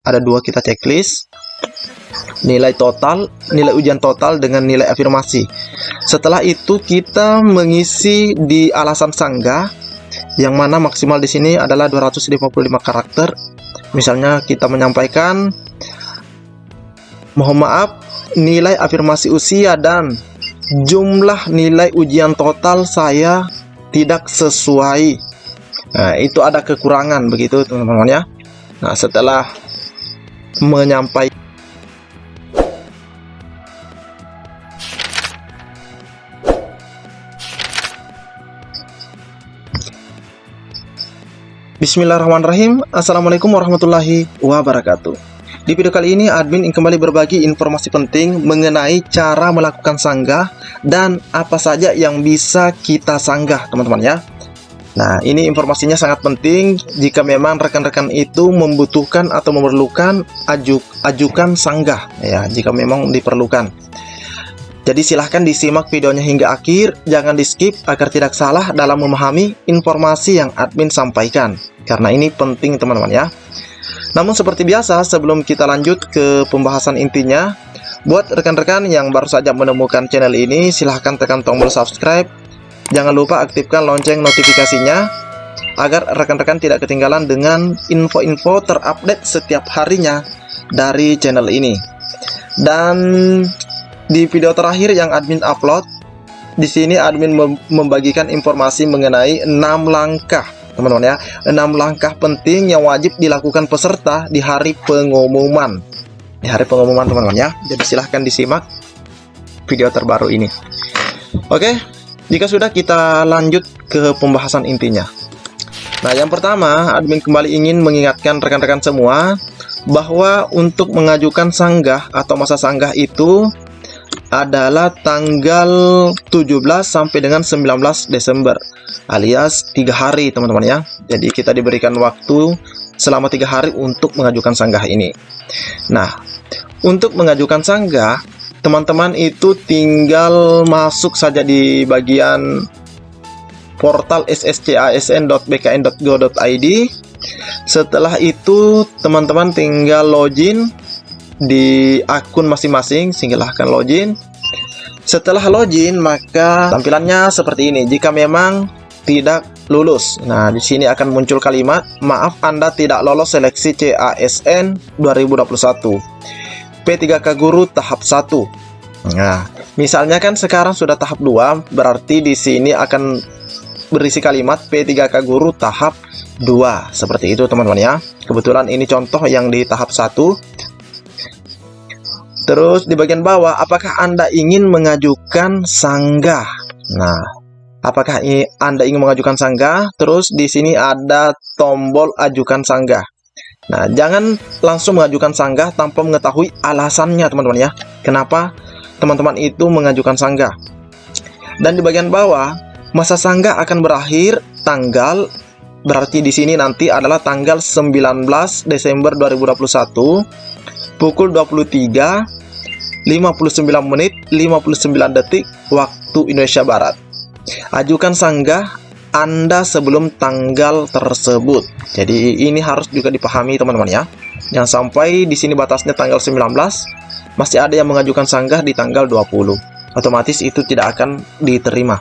ada dua, kita checklist. Nilai total, nilai ujian total dengan nilai afirmasi. Setelah itu kita mengisi di alasan sanggah, yang mana maksimal di sini adalah 255 karakter. Misalnya kita menyampaikan, mohon maaf, nilai afirmasi usia dan jumlah nilai ujian total saya tidak sesuai. Nah, itu ada kekurangan begitu teman-teman ya. Nah, setelah menyampaikan Bismillahirrahmanirrahim. Assalamualaikum warahmatullahi wabarakatuh. Di video kali ini admin ingin kembali berbagi informasi penting mengenai cara melakukan sanggah dan apa saja yang bisa kita sanggah teman-teman ya. Nah, ini informasinya sangat penting jika memang rekan-rekan itu membutuhkan atau memerlukan ajukan sanggah ya, jika memang diperlukan. Jadi silahkan disimak videonya hingga akhir, jangan di skip agar tidak salah dalam memahami informasi yang admin sampaikan, karena ini penting teman-teman ya. Namun seperti biasa, sebelum kita lanjut ke pembahasan intinya, buat rekan-rekan yang baru saja menemukan channel ini, silahkan tekan tombol subscribe. Jangan lupa aktifkan lonceng notifikasinya, agar rekan-rekan tidak ketinggalan dengan info-info terupdate setiap harinya dari channel ini. Dan di video terakhir yang admin upload, di sini admin membagikan informasi mengenai 6 langkah, teman-teman ya. 6 langkah penting yang wajib dilakukan peserta di hari pengumuman. Di hari pengumuman teman-teman ya. Jadi silahkan disimak video terbaru ini. Oke, jika sudah kita lanjut ke pembahasan intinya. Nah, yang pertama, admin kembali ingin mengingatkan rekan-rekan semua bahwa untuk mengajukan sanggah atau masa sanggah itu adalah tanggal 17 sampai dengan 19 Desember alias 3 hari teman-teman ya. Jadi kita diberikan waktu selama 3 hari untuk mengajukan sanggah ini. Nah, untuk mengajukan sanggah, teman-teman itu tinggal masuk saja di bagian portal sscasn.bkn.go.id. Setelah itu teman-teman tinggal login di akun masing-masing, silahkan login. Setelah login, maka tampilannya seperti ini. Jika memang tidak lulus, nah di sini akan muncul kalimat, maaf Anda tidak lolos seleksi CASN 2021 P3K Guru tahap 1. Nah, misalnya kan sekarang sudah tahap 2, berarti di sini akan berisi kalimat P3K Guru tahap 2. Seperti itu teman-teman ya. Kebetulan ini contoh yang di tahap 1. Terus di bagian bawah, apakah Anda ingin mengajukan sanggah? Nah, apakah Anda ingin mengajukan sanggah? Terus di sini ada tombol ajukan sanggah. Nah, jangan langsung mengajukan sanggah tanpa mengetahui alasannya teman-teman ya. Kenapa teman-teman itu mengajukan sanggah? Dan di bagian bawah, masa sanggah akan berakhir tanggal, berarti di sini nanti adalah tanggal 19 Desember 2021 pukul 23.59 menit 59 detik waktu Indonesia Barat. Ajukan sanggah Anda sebelum tanggal tersebut. Jadi ini harus juga dipahami teman-teman ya. Jangan sampai di sini batasnya tanggal 19, masih ada yang mengajukan sanggah di tanggal 20. Otomatis itu tidak akan diterima.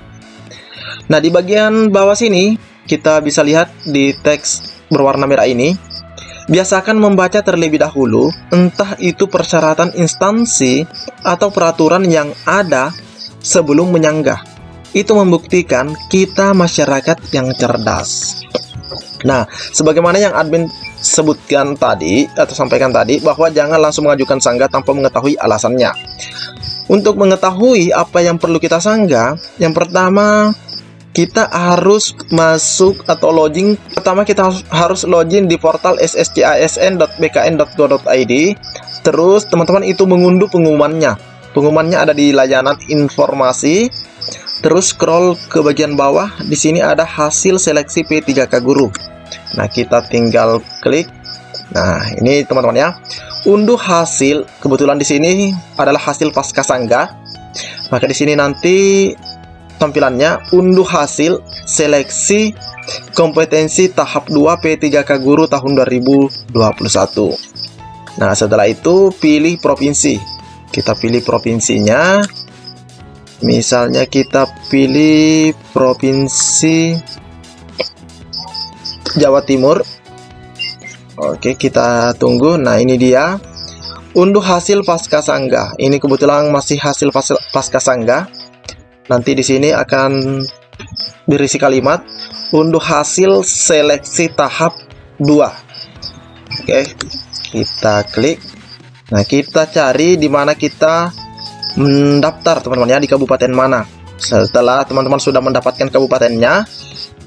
Nah, di bagian bawah sini kita bisa lihat di teks berwarna merah ini, biasakan membaca terlebih dahulu, entah itu persyaratan instansi atau peraturan yang ada sebelum menyanggah. Itu membuktikan kita masyarakat yang cerdas. Nah, sebagaimana yang admin sebutkan tadi atau sampaikan tadi, bahwa jangan langsung mengajukan sanggah tanpa mengetahui alasannya. Untuk mengetahui apa yang perlu kita sanggah, yang pertama kita harus masuk atau login. Pertama kita harus login di portal sscasn.bkn.go.id. Terus teman-teman itu mengunduh pengumumannya. Pengumumannya ada di layanan informasi. Terus scroll ke bagian bawah. Di sini ada hasil seleksi P3K Guru. Nah, kita tinggal klik. Nah, ini teman-teman ya. Unduh hasil. Kebetulan di sini adalah hasil pasca sanggah. Maka di sini nanti tampilannya unduh hasil seleksi kompetensi tahap 2 P3K Guru tahun 2021. Nah, setelah itu pilih provinsi. Kita pilih provinsinya. Misalnya kita pilih provinsi Jawa Timur. Oke, kita tunggu. Nah, ini dia. Unduh hasil pasca sanggah. Ini kebetulan masih hasil pasca sanggah. Nanti di sini akan berisi kalimat unduh hasil seleksi tahap 2. Oke, kita klik. Nah, kita cari di mana kita mendaftar, teman-teman ya, di kabupaten mana. Setelah teman-teman sudah mendapatkan kabupatennya,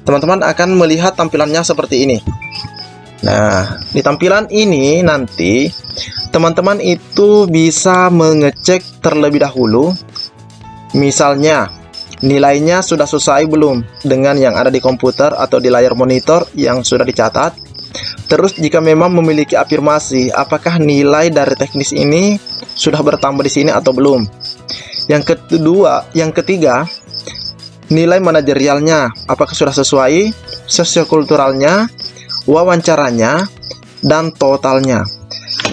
teman-teman akan melihat tampilannya seperti ini. Nah, di tampilan ini nanti teman-teman itu bisa mengecek terlebih dahulu. Misalnya, nilainya sudah sesuai belum dengan yang ada di komputer atau di layar monitor yang sudah dicatat. Terus jika memang memiliki afirmasi, apakah nilai dari teknis ini sudah bertambah di sini atau belum? Yang ketiga, nilai manajerialnya, apakah sudah sesuai, sosiokulturalnya, wawancaranya, dan totalnya.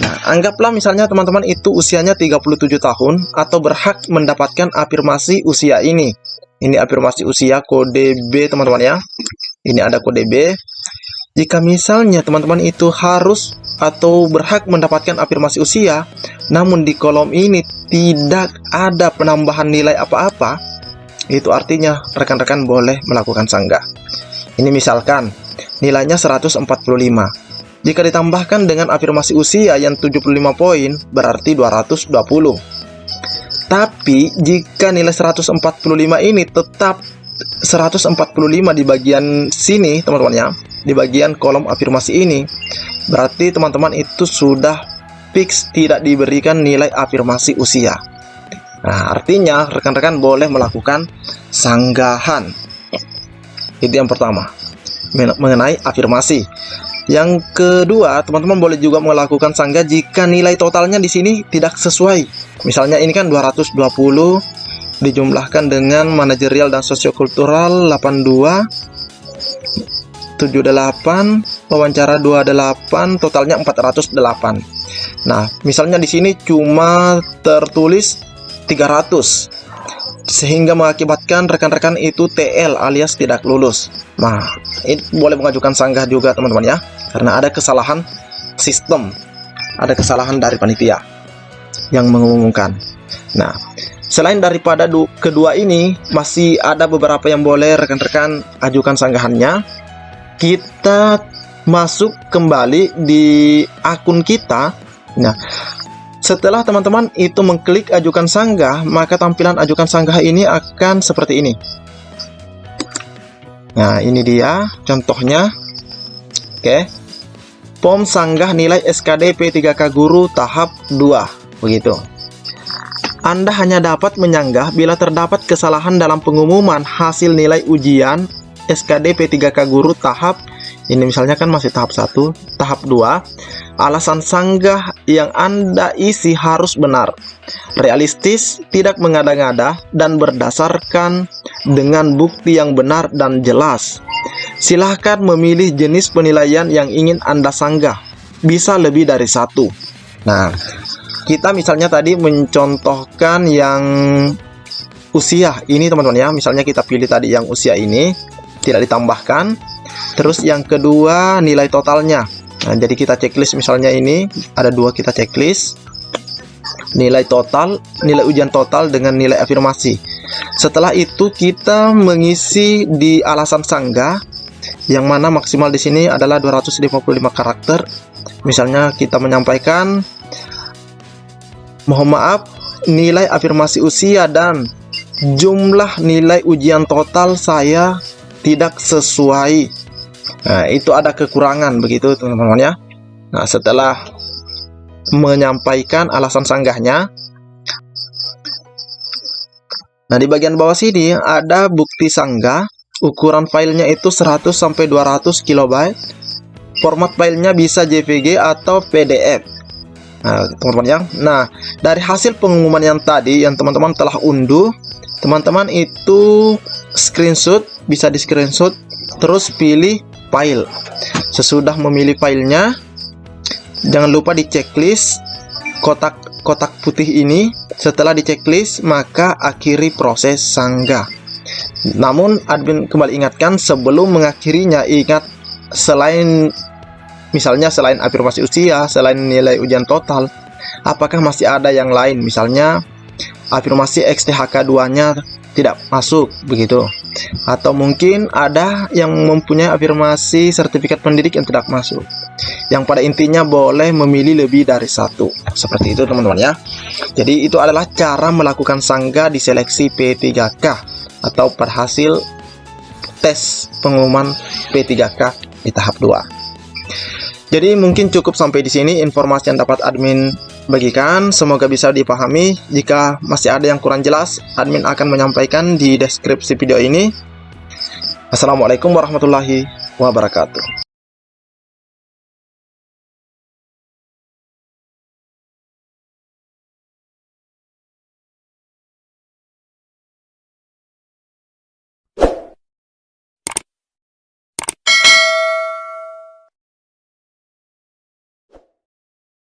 Nah, anggaplah misalnya teman-teman itu usianya 37 tahun atau berhak mendapatkan afirmasi usia ini. Ini afirmasi usia kode B, teman-teman ya. Ini ada kode B. Jika misalnya teman-teman itu harus atau berhak mendapatkan afirmasi usia, namun di kolom ini tidak ada penambahan nilai apa-apa, itu artinya rekan-rekan boleh melakukan sanggah. Ini misalkan nilainya 145. Jika ditambahkan dengan afirmasi usia yang 75 poin, berarti 220. Tapi jika nilai 145 ini tetap 145 di bagian sini, teman-teman ya, di bagian kolom afirmasi ini, berarti teman-teman itu sudah fix tidak diberikan nilai afirmasi usia. Nah, artinya rekan-rekan boleh melakukan sanggahan. Itu yang pertama, mengenai afirmasi. Yang kedua, teman-teman boleh juga melakukan sanggah jika nilai totalnya di sini tidak sesuai. Misalnya ini kan 220 dijumlahkan dengan manajerial dan sosiokultural 82, 78, wawancara 28, totalnya 408. Nah, misalnya di sini cuma tertulis 300, sehingga mengakibatkan rekan-rekan itu TL alias tidak lulus. Nah, ini boleh mengajukan sanggah juga, teman-teman ya, karena ada kesalahan sistem, ada kesalahan dari panitia yang mengumumkan. Nah, selain daripada kedua ini, masih ada beberapa yang boleh rekan-rekan ajukan sanggahannya. Kita masuk kembali di akun kita. Nah, setelah teman-teman itu mengklik ajukan sanggah, maka tampilan ajukan sanggah ini akan seperti ini. Nah, ini dia contohnya. Oke. POM sanggah nilai SKD P3K Guru tahap 2. Begitu. Anda hanya dapat menyanggah bila terdapat kesalahan dalam pengumuman hasil nilai ujian SKD P3K Guru tahap, ini misalnya kan masih tahap 1, tahap 2. Alasan sanggah yang Anda isi harus benar, realistis, tidak mengada-ngada, dan berdasarkan dengan bukti yang benar dan jelas. Silahkan memilih jenis penilaian yang ingin Anda sanggah, bisa lebih dari satu. Nah, kita misalnya tadi mencontohkan yang usia ini, teman-teman ya. Misalnya kita pilih tadi yang usia ini, tidak ditambahkan. Terus yang kedua nilai totalnya. Nah, jadi kita checklist misalnya ini ada dua, kita checklist nilai total, nilai ujian total dengan nilai afirmasi. Setelah itu kita mengisi di alasan sanggah, yang mana maksimal di sini adalah 255 karakter. Misalnya kita menyampaikan, mohon maaf, nilai afirmasi usia dan jumlah nilai ujian total saya tidak sesuai. Nah, itu ada kekurangan begitu, teman-teman ya. Nah, setelah menyampaikan alasan sanggahnya, nah di bagian bawah sini ada bukti sanggah. Ukuran filenya itu 100 sampai 200 KB. Format filenya bisa JPG atau PDF. Nah, teman-teman ya. Nah, dari hasil pengumuman yang tadi yang teman-teman telah unduh, teman-teman itu screenshot, bisa di screenshot, terus pilih file. Sesudah memilih filenya, Jangan lupa di checklist kotak putih ini. Setelah di checklist, maka akhiri proses sanggah. Namun admin kembali ingatkan, sebelum mengakhirinya, ingat misalnya selain afirmasi usia, selain nilai ujian total, apakah masih ada yang lain? Misalnya afirmasi XTHK 2-nya tidak masuk begitu, atau mungkin ada yang mempunyai afirmasi sertifikat pendidik yang tidak masuk. Yang pada intinya boleh memilih lebih dari satu. Seperti itu teman-teman ya. Jadi itu adalah cara melakukan sanggah di seleksi P3K atau pada hasil tes pengumuman P3K di tahap 2. Jadi mungkin cukup sampai di sini informasi yang dapat admin bagikan. Semoga bisa dipahami. Jika masih ada yang kurang jelas, admin akan menyampaikan di deskripsi video ini. Assalamualaikum warahmatullahi wabarakatuh.